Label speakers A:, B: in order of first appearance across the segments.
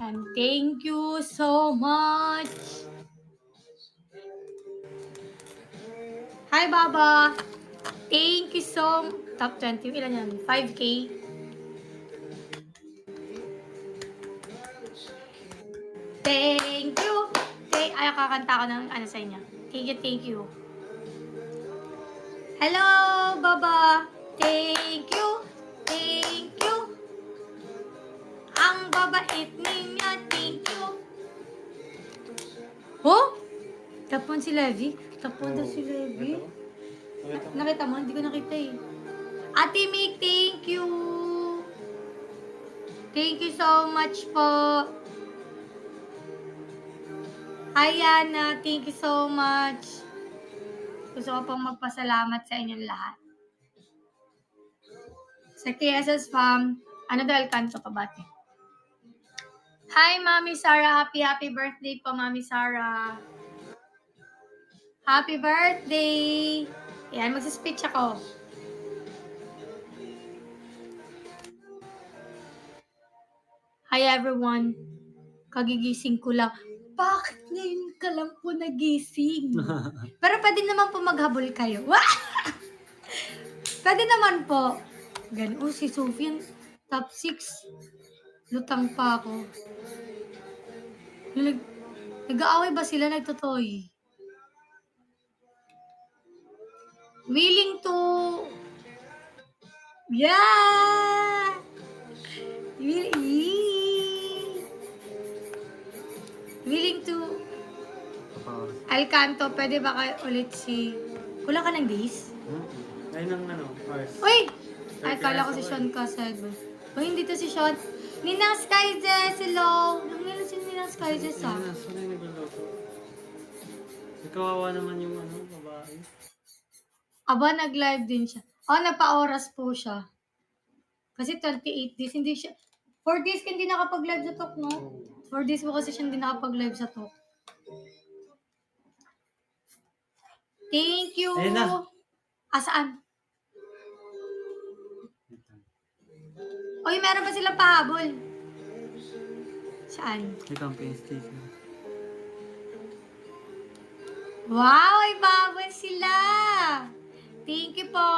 A: And thank you so much. Hi, Baba. Thank you so top 20. Ilan yan? 5K? Thank you. Ay, kakanta ko ng ano sa inyo. Thank you, thank you. Hello, Baba. Thank you. Thank you. Ang babait ninyo. Thank you. Oh? Tapon si Levi? Tapon daw si Levi? Nakita mo? Hindi ko nakita eh. Ate Mick, thank you. Thank you so much po. Hi, Yana. Thank you so much. Gusto ko pong magpasalamat sa inyong lahat. Sa KSS Fam, ano dahil kanto pa ba? Hi, Mami Sarah. Happy birthday po, Mami Sarah. Happy birthday! Yan, magsispeech ako. Hi, everyone. Kagigising ko lang. Bakit ngayon ka lang po nagising? Pero pwede naman po maghabol kayo. Pwede naman po. Ganun, si Sophie, top 6. Lutang pa ako. Nag-aaway ba sila? Nagtotoy? Willing to... Yeah! Willing to... Alcanto, pwede ba kayo ulit si... Wala ka ng days?
B: Ay, nang ano, Mars.
A: Uy! Ay, kala ko si Sean Casado. Uy, hindi to si Sean. Ninang Skyzes, hello! Nangyayon si Ninang Skyzes, ah.
B: Saan yung nagluluto? Kawawa naman yung ano, babae.
A: Aba, nag-live din siya. Oh, napa-oras po siya. Kasi 28 days, hindi siya... 4 days ka hindi nakapag-live sa talk, no? 4 days mo kasi siya hindi nakapag-live sa talk. Thank you!
B: Ayun na.
A: Saan? Uy, meron pa silang pahabol. Saan?
B: May campaign station.
A: Wow, ay babal sila! Thank you po!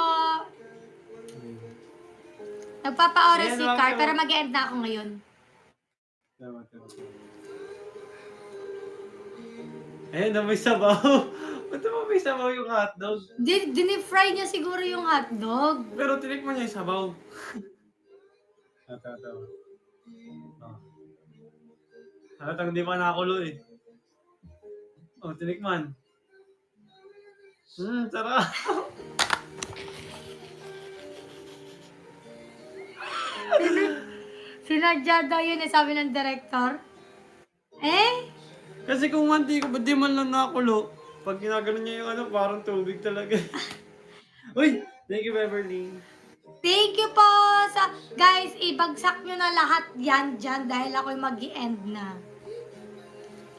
A: Nagpapa-oras si Car, pero mag-end na ako ngayon.
B: Ayun na, may sabaw. Ba't naman may sabaw yung hotdog?
A: Dinifry niya siguro yung hotdog.
B: Pero tinikman niya yung sabaw. Ito. Halatang di pa nakakulo eh. Oh, tinikman. Sarap.
A: Sinadya daw yun eh, sabi ng director. Eh?
B: Kasi kung hindi ko, di man lang nakakulo. Pag ginagano niya yung ano, parang tubig talaga. Uy! Thank you, Beverly.
A: Thank you po sa... Guys, ibagsak nyo na lahat yan dyan dahil ako'y mag-i-end na.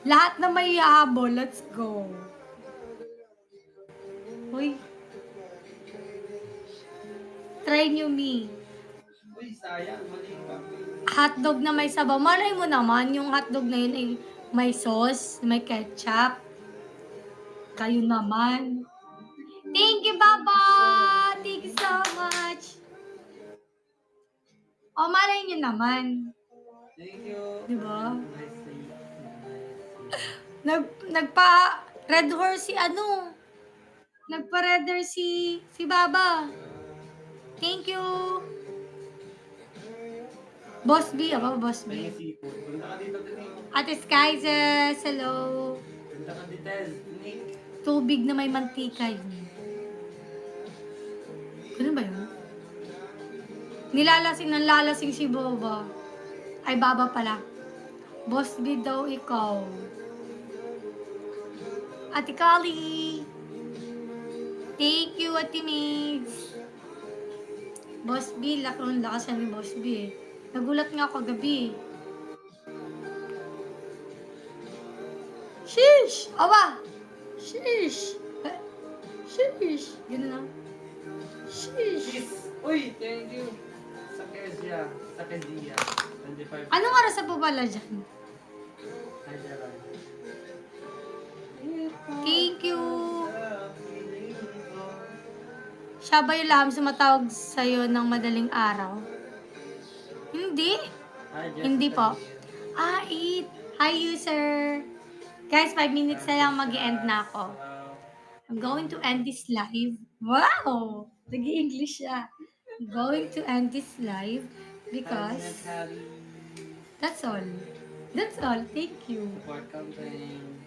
A: Lahat na may habol, let's go. Uy. Try nyo me.
B: Uy, sayang. Mali ka.
A: Hotdog na may sabaw. Malay mo naman, yung hotdog na yun ay may sauce, may ketchup. Kayo naman. Thank you, Baba! Thank you so much. O, malay nyo naman.
B: Thank you.
A: Diba? Nagpa-red horse si ano. Nagpa-redder si Baba. Thank you. Boss B, ako Boss B.
B: May seafood. Punta ka dito, Nick.
A: Ate Skyzes, hello.
B: Punta ka dito, Nick.
A: Tubig na may mantika yun. Ganun ba yun? Lalasing si Boba. Ay, Baba pala. Boss B daw ikaw. Ate Kali. Thank you, Ate Migs. Boss B, lakas yan ni Boss B eh. Nagulat nga ako gabi. Sheesh! Awa! Sheesh! Sheesh! Ganun lang. Sheesh!
B: Uy, thank you. Sa Kezia. 25.
A: Anong oras na po pala dyan? Siya ba yung laham sumatawag sa'yo ng madaling araw? Hindi. Hindi po. 8. Hi, user. Guys, 5 minutes na lang mag-end na ako. I'm going to end this live. Wow! Nag-i-English siya. I'm going to end this live because that's all. That's all. Thank you.
B: Support campaign.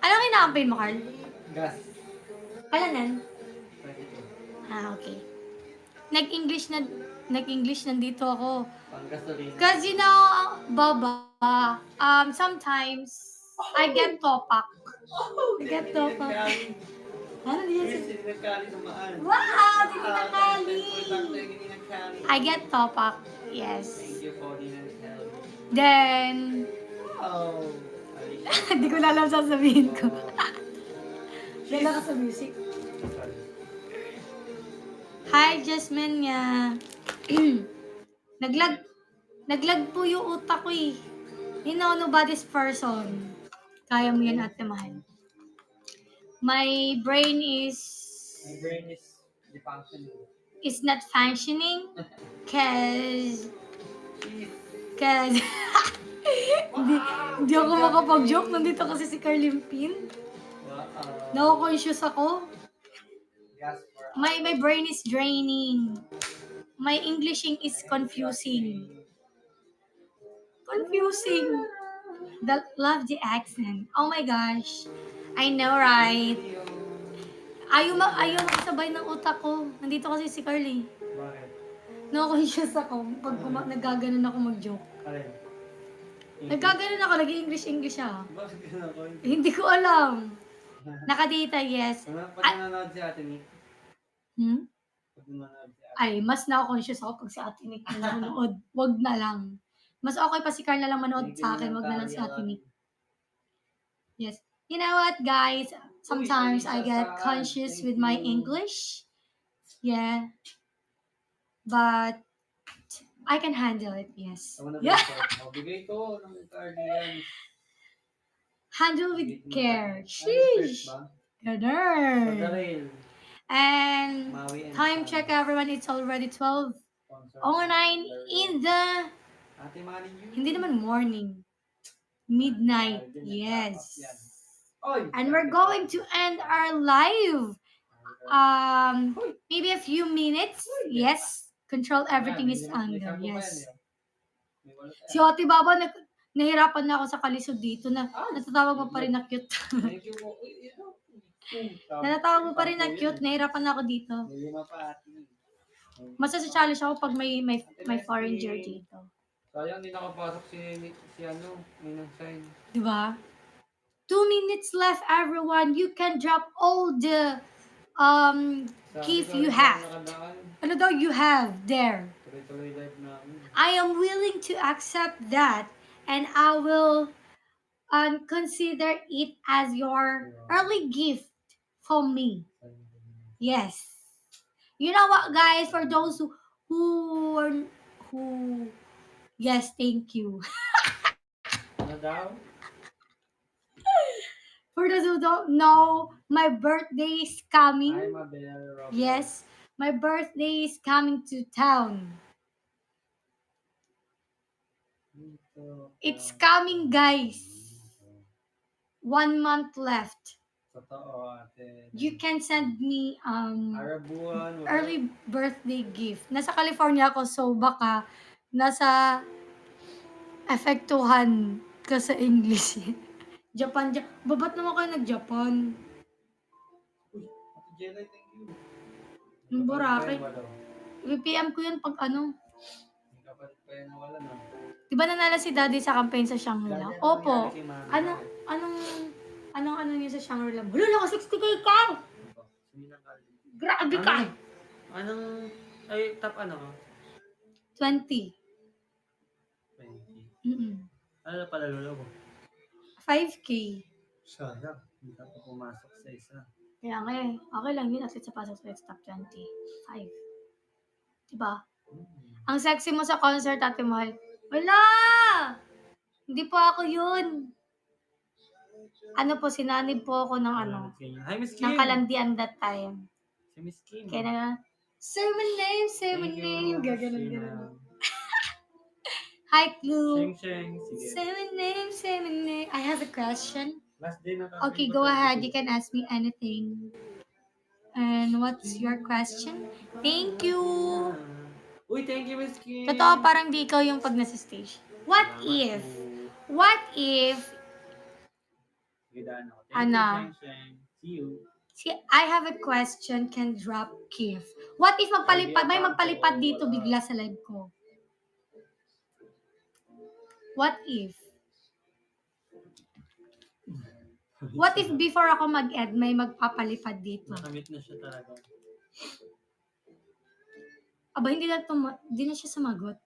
A: Anong kinakampaign mo, Carl?
B: Gas.
A: Kailanan?
B: 22.
A: Okay. Nag-English nandito ako.
B: Pang-gasolina.
A: Cause you know, Baba, sometimes I get topak. I get topak. Ano diyan
B: Yes,
A: sa...
B: hindi nagkali tumaan.
A: Wow! Tinakali!
B: Hindi nagkali.
A: I get topak. Yes.
B: Thank you po, di nagkali.
A: Then,
B: Oh.
A: hindi ko na alam sasabihin ko. Dala ka sa music. Hi, Jasmine niya. Naglag po yung utak ko eh. You know, nobody's person. Kaya mo yan, ate mahal. My brain is
B: Defunctioning.
A: not functioning cause hindi ako makapag-joke. Nandito kasi si Carlin Pin. Nako-conscious ako. My brain is draining. My Englishing is confusing. Love the accent. Oh my gosh. I know, right? Ayaw makasabay ng utak ko. Nandito kasi si Carly.
B: Bakit?
A: Nako-conscious ako pag nagaganon ako mag-joke.
B: Alin?
A: Nagaganon ako, nag-English siya.
B: Bakit ka ako?
A: Hindi ko alam. Nakadita, yes.
B: Pag nanonood si Ate Nick? Pag nanonood si Ate
A: Ay, mas nako-conscious ako pag si Ate Nick yung nanonood. Wag na lang. Mas okay pa si Carl na lang manood sa akin, wag na lang si Ate Nick. Yes. You know what, guys? Sometimes I get conscious with my English. Yeah. But I can handle it, yes. Yeah.
B: Bigay ko ng cardigan.
A: Handle with care. Sheesh. Ganun.
B: Pagdarail.
A: And time check, everyone. It's already 12:09 in the...
B: Ate Manny yun.
A: Hindi naman morning. Midnight. Yes. And we're going to end our live. Maybe a few minutes. Yes. Control everything is under. Yes. Si Ate Baba, nahirapan na ako sa kalisod dito na natatawag mo pa rin na cute. Natatawag mo pa rin na cute, nahirapan na ako dito. Masasachallenge ako pag may foreigner dito.
B: Sayang hindi nakapasok si Ninang Sign.
A: Diba? 2 minutes left, everyone. You can drop all the gift you have. Ano daw you have there?
B: Tuloy-tuloy live namin.
A: I am willing to accept that, and I will consider it as your early gift from me. Yes. You know what, guys? For those who yes, thank you.
B: Ano daw?
A: For those who don't know, my birthday is coming.
B: I'm a bear of
A: Yes, my birthday is coming to town. It's coming, guys. 1 month left.
B: Totoo, ate.
A: You can send me
B: Arabuan.
A: early birthday gift. Nasa California ako, so baka nasa efektuhan ka sa English. Japan. Babat naman kayo nag-Japan?
B: Uy, Ate Jelay, thank you.
A: Yung Boracay. VPM ko yun pag ano.
B: Hindi kapalit pa yan na wala na.
A: Diba nanalo si Daddy sa campaign sa Shangri-La? Opo. Anong niya sa Shangri-La? Wala na ka 60k ka! Grabe ka!
B: Top ano ka?
A: 20.
B: 20. Ano na pala lolo mo?
A: 5k.
B: Sayang, hindi ka pa pumasok sa isa.
A: Kaya nga eh. Okay lang yun at least sa pasok sa top 20. 5. Diba? Ang sexy mo sa concert, Ate Mahal. Wala! Hindi po ako yun. Ano po, sinanib po ako ng
B: Hi, Miss Kim!
A: ng kalandian that time.
B: Si Miss Kim.
A: Kaya na, Say my name, say my
B: Thank you,
A: name. Gaganon,
B: Sheena.
A: gano'n. Hi, Clue.
B: Sheng Sheng. Sige.
A: Say my name, say my name. I have a question.
B: Last day na tayo.
A: Okay, go ahead. You can ask me anything. And what's your question? Thank you.
B: Uy, thank you, Miss Kim.
A: Totoo, parang di ikaw yung pag nasa stage. What if? What if?
B: Sige, daan ako. Thank
A: Ano?
B: you, Sheng Sheng. See you.
A: See, I have a question can drop gift. What if may magpalipad dito bigla sa live ko? What if? What if before ako mag-ed, may magpapalipad dito?
B: Nakamit na siya talaga.
A: Aba, hindi na siya sumagot.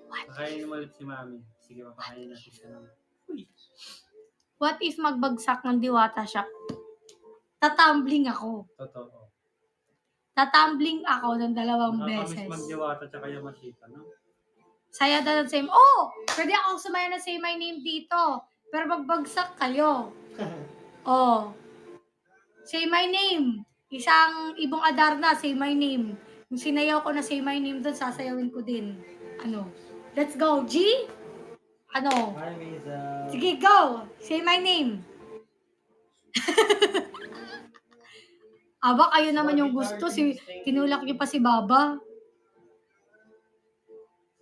B: Pakainin mo ulit si Mami. Sige, papakainin natin siya ng... Uy!
A: What if magbagsak ng diwata siya? Tatumbling ako.
B: Totoo.
A: Tatumbling ako ng 2 beses.
B: Nakakamiss magdiwata tsaka Yamashita, no?
A: Saya daw ng same. Oh! Pwede ako sumaya na say my name dito. Pero magbagsak kayo. Oh. Say my name. Isang ibong Adarna, say my name. Yung sinayaw ko na say my name doon, sasayawin ko din. Ano? Let's go, G? Ano?
B: Hi, Miza.
A: Sige, go! Say my name. Aba, kayo naman yung gusto. Tinulak niyo pa si Baba.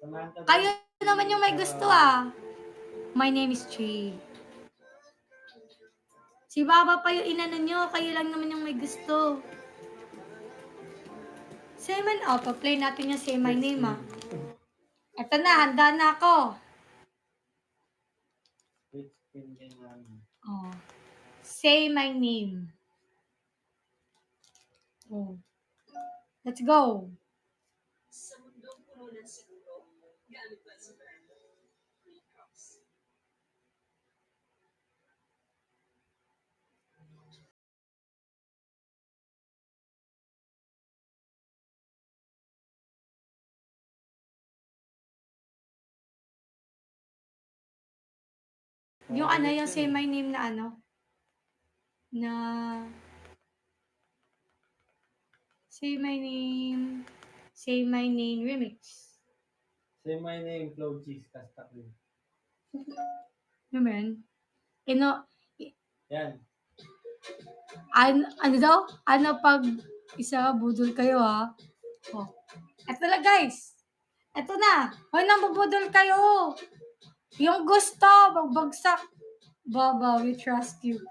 B: Samantha,
A: Kayo naman yung may gusto ah. My name is Tree. Si Baba pa yung inano nyo. Kayo lang naman yung may gusto. Say my name. Oh, pa-play natin yung say my name ah. Eto na, handa na ako.
B: Which pin kay Mami?
A: Oh. Say my name. Oh. Let's go.
C: Sa mundong puno ng siguro, gamit ba sa brand Greenhouse?
A: Yung ano, yung say my name na ano? Na... Say my name. Say my name remix.
B: Say my name, Flow Cheese, Kasta Queen.
A: Ano ba yan? Ino...
B: Yan.
A: Ano daw? Ano pag isa budol kayo ha? Oh. Eto na guys. Eto na. Hoy, nang bubudol kayo. Yung gusto, magbagsak. Baba, we trust you.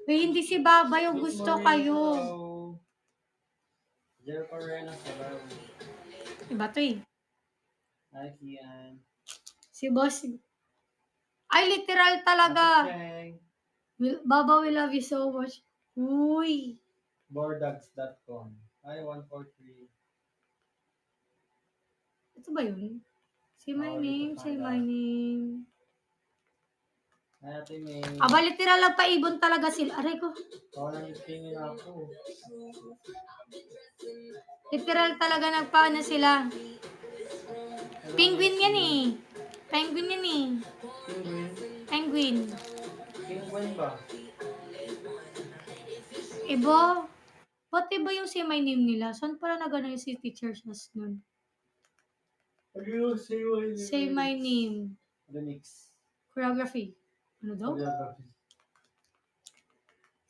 A: Uy, hindi si Baba yung gusto kayo.
B: Jer Parena sa laro.
A: Iba to eh.
B: Hi, Kian.
A: Si Boss. Ay, literal talaga.
B: Cheng.
A: Baba, we love you so much. Uy.
B: Bordags.com. Hi, 143.
A: Ito ba yun? Say my
B: Oh,
A: name,
B: dito
A: say
B: pala.
A: my name.
B: Hi, Ate May.
A: Aba, literal lang paibon talaga sila. Aray ko.
B: Parang tingin ako.
A: Literal talaga nagpaano sila. Penguin yan eh. Penguin yan eh.
B: Penguin?
A: Penguin.
B: Penguin ba?
A: Iba. Ba't iba yung say my name nila? Saan pala nagano yung si Teacher Shaz nun?
B: Ano say my name?
A: Say my name.
B: Remix.
A: Choreography. Ano daw?
B: Choreography.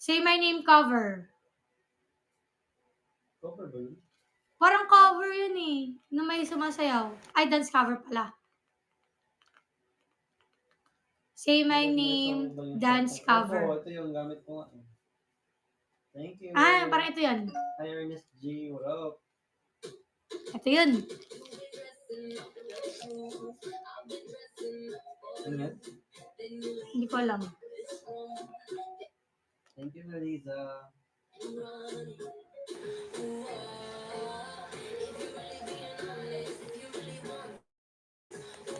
A: Say my name cover.
B: Cover ba yun?
A: Parang cover yun eh. Na may sumasayaw. Ay, dance cover pala. Say my name, dance cover.
B: Oo, ito yung gamit ko nga. Thank you.
A: Ah, parang ito yan.
B: Hi, Ernest G. What up?
A: Ito yun.
B: Ano yan?
A: Hindi ko alam.
B: Thank you, Melissa.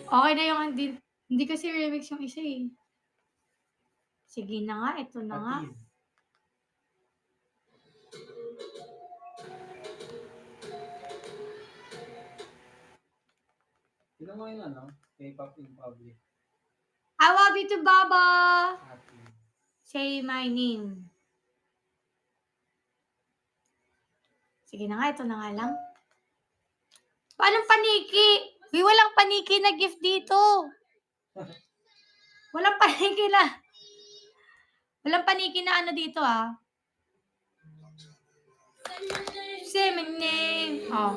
A: Okay na yung hindi kasi remix yung isa eh. Sige na nga, ito na nga.
B: Atiz. Sino mo yun ano? K-pop in public.
A: I love you to Baba.
B: Atiz.
A: Say my name. Sige na nga, ito na nga lang. Paano paniki? Uy, walang paniki na gift dito. Walang paniki na. Walang paniki na ano dito ah. Say my name. Oh.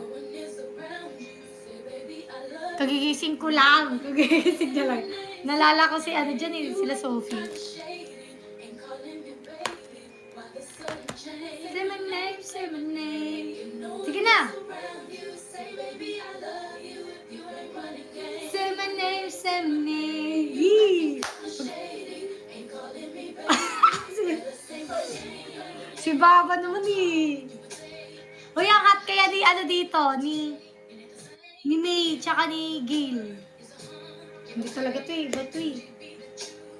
A: Kagigising ko lang. Kagigising niya lang. Nalala ko si ano dyan eh, sila Sophie. Say my name, say my name. Sige na. Say my name, say my name. Yee. Si Baba naman eh. Uy, ang hot kaya ni ano dito, ni May, tsaka ni Gail. Hindi talaga to eh, ba't to eh?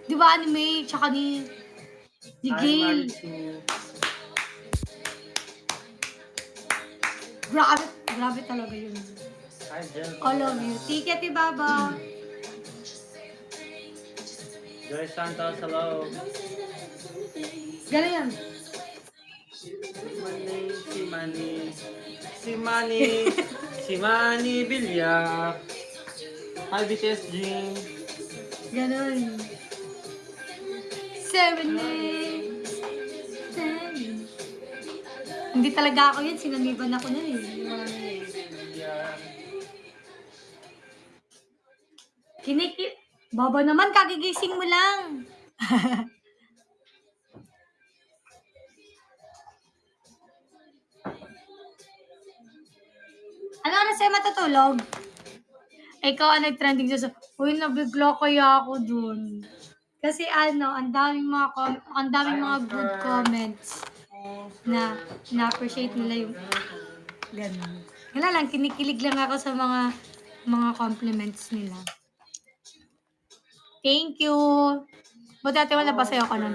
A: Di ba ni May, tsaka ni Gail. Grabe, grabe talaga yun.
B: Hi, Jen.
A: All of you. Ticket ni Baba.
B: Joy Santos, hello.
A: Gano'n yan.
B: Si Manny Villar. Hi, BTS Jing.
A: Gano'n. 7 names. Hindi talaga ako yun. Sinaniban ako nun eh. Baba naman, kagigising mo lang. Ano oras sa'yo matutulog? Ikaw ang nag-trending sa uy, nabigla kaya ako dun. Kasi ano, ang daming mga good comments na na-appreciate nila yung ganun. Wala lang, kinikilig lang ako sa mga compliments nila. Thank you. Buti ate wala ba sa'yo ka nun?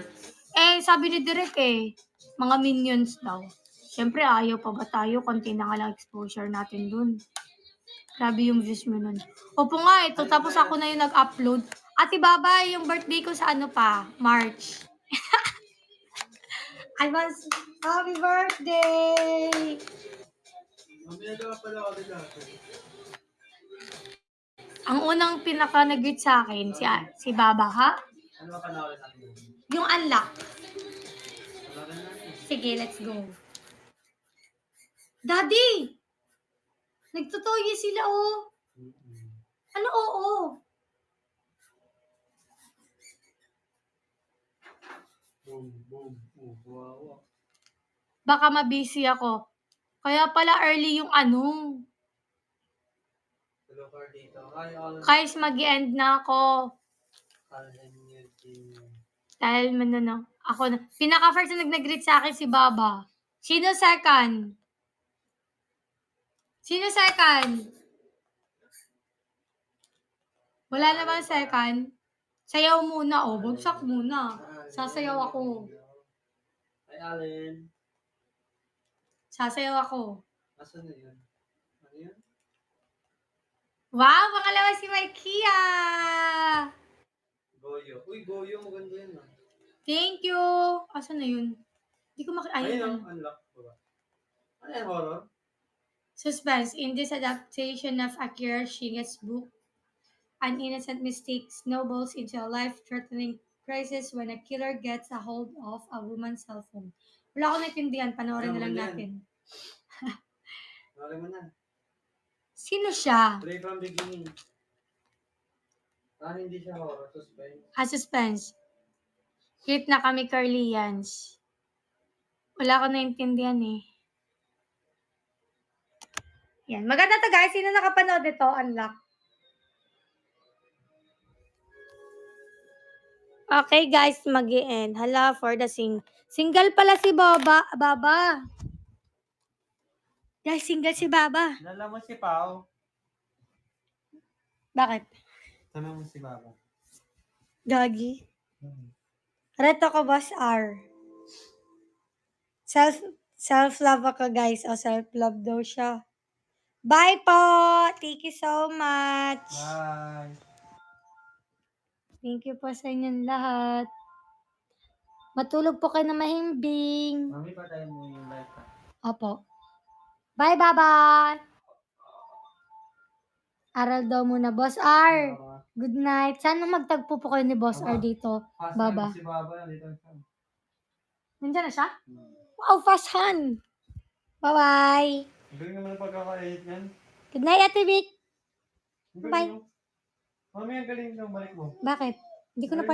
A: Eh, sabi ni Direk eh, mga minions daw. Siyempre, ayaw pa ba tayo? Konti na nga lang exposure natin dun. Grabe yung views mo nun. Opo nga, ito. Tapos ako na yung nag-upload. Ate Baba, yung birthday ko sa ano pa? March. Advance, happy birthday! Ang unang pinaka nag-greet sa akin, si Baba, ha?
B: Ano ba panoorin natin?
A: Yung unlock.
B: Panoorin natin.
A: Sige, let's go. Daddy! Nagtutoye sila, oh. Ano, oo?
B: Boom, boom, boom, wow.
A: Baka mabisi ako. Kaya pala early yung ano.
B: Hello, dito. Hi, all.
A: Guys, mag-end na ako. Dahil no. Ako na. Pinaka-first na nag-greet sa akin si Baba. Sino second? Sino second? Wala naman second. Sayaw muna, oh. Bagsak muna. Sasayaw ako.
B: Hi, Allen.
A: Sasayaw ako.
B: Asan na yun? Ano yun?
A: Wow, pangalawa si Markia!
B: Goyo. Uy, Goyo. Maganda yun, ah.
A: Thank you! Asan na yun? Hindi ko
B: Ayun, unlock ko ba? Ano yan, horror?
A: Suspense. In this adaptation of Akira Shige's book, an innocent mistake snowballs into a life-threatening crisis when a killer gets a hold of a woman's cell phone. Wala akong naintindihan. Panoorin na lang
B: Ano,
A: natin.
B: Nari mo na.
A: Sino siya?
B: Play from beginning. Hindi siya horror. Suspense.
A: Suspense. Hit na kami, Carlians. Wala akong naintindihan eh. Yan. Maganda to guys. Sino nakapanood nito? Unlock. Okay guys, mag-i-end. Hala, for the single pala si Baba. Guys, single si Baba.
B: Lala mo si Pao.
A: Bakit?
B: Tanong mo si Baba.
A: Gagi. Reto ko boss R. Self-love ako guys. O self-love daw siya. Bye po! Thank you so much.
B: Bye.
A: Thank you po sa inyong lahat. Matulog po kayo na mahimbing.
B: Mami, pa tayo mo yung live ka.
A: Opo. Bye, Baba! Aral daw muna, Boss R. Good night. Sana magtagpo po kayo ni Boss R dito, Baba.
B: Si Baba, dito.
A: Nandiyan na siya? Wow, fast hand! Bye-bye!
B: Ang galing naman ang pagkaka-edit niyan.
A: Good night, Ate Vic!
B: Ang galing,
A: Bye.
B: no? Mami, ang galing ng balik mo.
A: Bakit? Hindi ko na